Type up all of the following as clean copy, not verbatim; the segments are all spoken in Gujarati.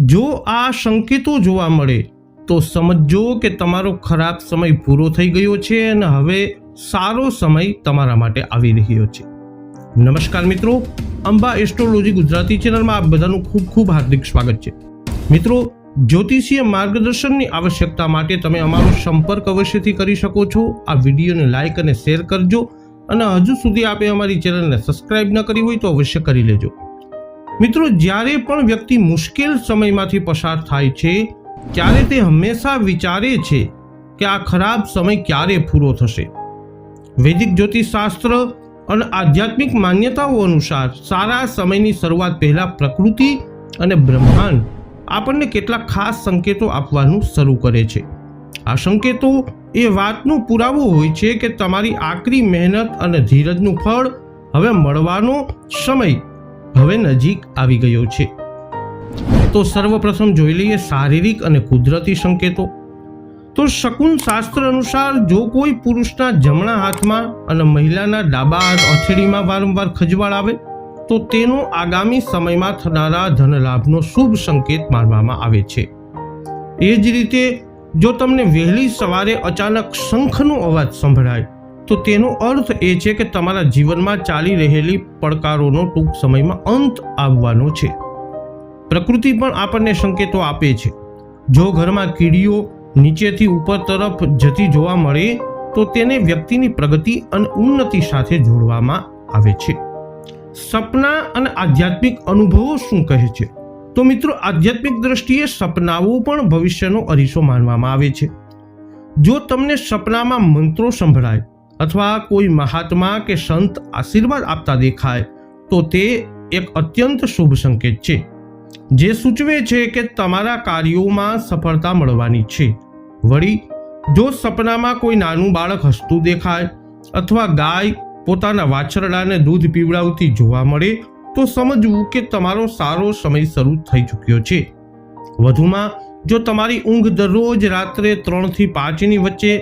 જો આ સંકેતો જોવા મળે તો સમજો કે તમારો ખરાબ સમય પૂરો થઈ ગયો છે અને હવે સારો સમય તમારા માટે આવી રહ્યો છે। નમસ્કાર મિત્રો, અંબા એસ્ટ્રોલોજી ગુજરાતી ચેનલમાં આપ બધાનું ખૂબ ખૂબ હાર્દિક સ્વાગત છે। મિત્રો, જ્યોતિષીય માર્ગદર્શનની આવશ્યકતા માટે તમે અમારો સંપર્ક અવશ્યથી કરી શકો છો। આ વિડીયોને લાઇક અને શેર કરજો અને હજુ સુધી આપે અમારી ચેનલને સબસ્ક્રાઇબ ન કરી હોય તો અવશ્ય કરી લેજો। મિત્રો, જ્યારે પણ વ્યક્તિ મુશ્કેલ સમયમાંથી પસાર થાય છે ત્યારે તે હંમેશા વિચારે છે કે આ ખરાબ સમય ક્યારે પૂરો થશે। વૈદિક જ્યોતિષશાસ્ત્ર અને આધ્યાત્મિક માન્યતાઓ અનુસાર સારા સમયની શરૂઆત પહેલા પ્રકૃતિ અને બ્રહ્માંડ આપણને કેટલાક ખાસ સંકેતો આપવાનું શરૂ કરે છે। આ સંકેતો એ વાતનો પુરાવો હોય છે કે તમારી આકરી મહેનત અને ધીરજનું ફળ હવે મળવાનો સમય હવે નજીક આવી ગયો છે। તો સર્વપ્રથમ જોઈ લઈએ શારીરિક અને કુદરતી સંકેતો। તો શકુન શાસ્ત્ર અનુસાર જો કોઈ પુરુષના જમણા હાથમાં અને મહિલાના ડાબા હાથ હથેળીમાં વારંવાર ખંજવાળ આવે તો તેનો આગામી સમયમાં થનારા ધનલાભનો શુભ સંકેત માનવામાં આવે છે। એ જ રીતે જો તમને વહેલી સવારે અચાનક શંખનો અવાજ સંભળાય તો તેનો અર્થ એ છે કે તમારા જીવનમાં ચાલી રહેલી પડકારોનો ટૂંક સમયમાં અંત આવવાનો છે। પ્રકૃતિ પણ આપણને સંકેતો આપે છે। જો ઘરમાં કીડીઓ નીચેથી ઉપર તરફ જતી જોવા મળે તો તેને વ્યક્તિની પ્રગતિ અને ઉન્નતિ સાથે જોડવામાં આવે છે। સપના અને આધ્યાત્મિક અનુભવો શું કહે છે? તો મિત્રો, આધ્યાત્મિક દ્રષ્ટિએ સપનાઓ પણ ભવિષ્યનો અરીસો માનવામાં આવે છે। જો તમને સપનામાં મંત્રો સંભળાય અથવા કોઈ મહાત્મા કે સંત આશીર્વાદ આપતા દેખાય તો તે એક અત્યંત શુભ સંકેત છે, જે સૂચવે છે કે તમારા કાર્યોમાં સફળતા મળવાની છે। વળી જો સપનામાં કોઈ નાનું બાળક હસતું દેખાય અથવા ગાય પોતાના વાછરડાને દૂધ પીવડાવતી જોવા મળે તો સમજવું કે તમારો સારો સમય શરૂ થઈ ચૂક્યો છે। વધુમાં જો તમારી ઊંઘ દરરોજ રાત્રે 3 થી 5ની વચ્ચે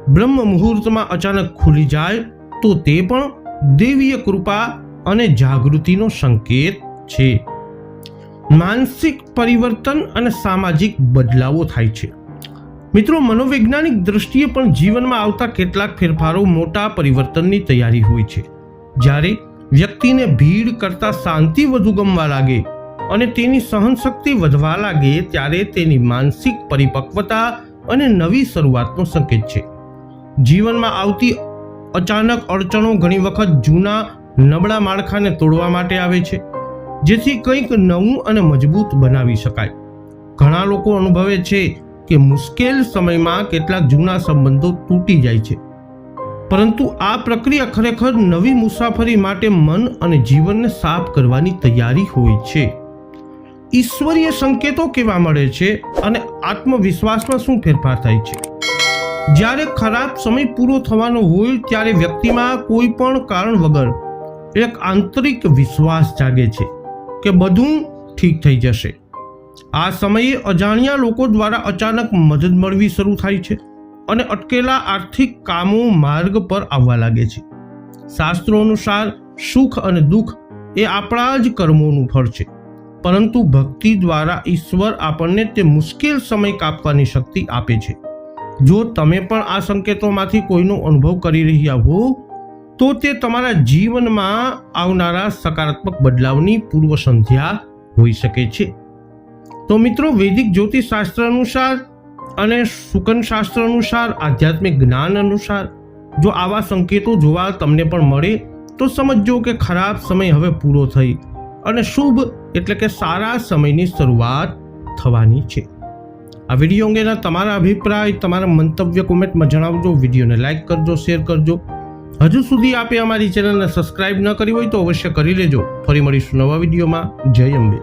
બ્રહ્મ મુહૂર્તમાં અચાનક ખુલી જાય તો તે પણ દૈવીય કૃપા અને જાગૃતિનો સંકેત છે। માનસિક પરિવર્તન અને સામાજિક બદલાવો થાય છે। મિત્રો, મનોવૈજ્ઞાનિક દ્રષ્ટિએ પણ જીવનમાં આવતા કેટલાક ફેરફારો મોટા પરિવર્તનની તૈયારી હોય છે। જ્યારે વ્યક્તિને ભીડ કરતાં શાંતિ વધુ ગમવા લાગે અને તેની સહનશક્તિ વધવા લાગે ત્યારે તેની માનસિક પરિપક્વતા અને નવી શરૂઆતનો સંકેત છે। જીવનમાં આવતી અચાનક અડચણો ઘણી વખત જૂના નબળા માળખાને તોડવા માટે આવે છે, જેથી કંઈક નવું અને મજબૂત બનાવી શકાય। ઘણા લોકો અનુભવે છે કે મુશ્કેલ સમયમાં કેટલાક જૂના સંબંધો તૂટી જાય છે, પરંતુ આ પ્રક્રિયા ખરેખર નવી મુસાફરી માટે મન અને જીવનને સાફ કરવાની તૈયારી હોય છે। ઈશ્વરીય સંકેતો કેવા મળે છે અને આત્મવિશ્વાસમાં શું ફેરફાર થાય છે? જ્યારે ખરાબ સમય પૂરો થવાનો હોય ત્યારે વ્યક્તિમાં કોઈ પણ કારણ વગર એક આંતરિક વિશ્વાસ જાગે છે કે બધું ઠીક થઈ જશે। આ સમયે અજાણ્યા લોકો દ્વારા અચાનક મદદ મળવી શરૂ થાય છે અને અટકેલા આર્થિક કામો માર્ગ પર આવવા લાગે છે। શાસ્ત્રો અનુસાર સુખ અને દુઃખ એ આપણા જ કર્મોનું ફળ છે, પરંતુ ભક્તિ દ્વારા ઈશ્વર આપણને તે મુશ્કેલ સમય કાપવાની શક્તિ આપે છે। જો તમે પણ આ સંકેતોમાંથી કોઈનો અનુભવ કરી રહ્યા હો તો તે તમારા જીવનમાં આવનારા સકારાત્મક બદલાવની પૂર્વ સંધ્યા હોઈ શકે છે। તો મિત્રો, વૈદિક જ્યોતિષશાસ્ત્ર અનુસાર અને શુકન શાસ્ત્ર અનુસાર, આધ્યાત્મિક જ્ઞાન અનુસાર જો આવા સંકેતો જોવા તમને પણ મળે તો સમજો કે ખરાબ સમય હવે પૂરો થઈ અને શુભ એટલે કે સારા સમયની શરૂઆત થવાની છે। આ વિડીયો અંગેના તમારા અભિપ્રાય, તમારા મંતવ્ય કોમેન્ટમાં જણાવજો। વિડીયોને લાઇક કરજો, શેર કરજો। હજુ સુધી આપે અમારી ચેનલને સબસ્ક્રાઇબ ન કરી હોય તો અવશ્ય કરી લેજો। ફરી મળીશું નવા વિડીયોમાં। જય અંબે।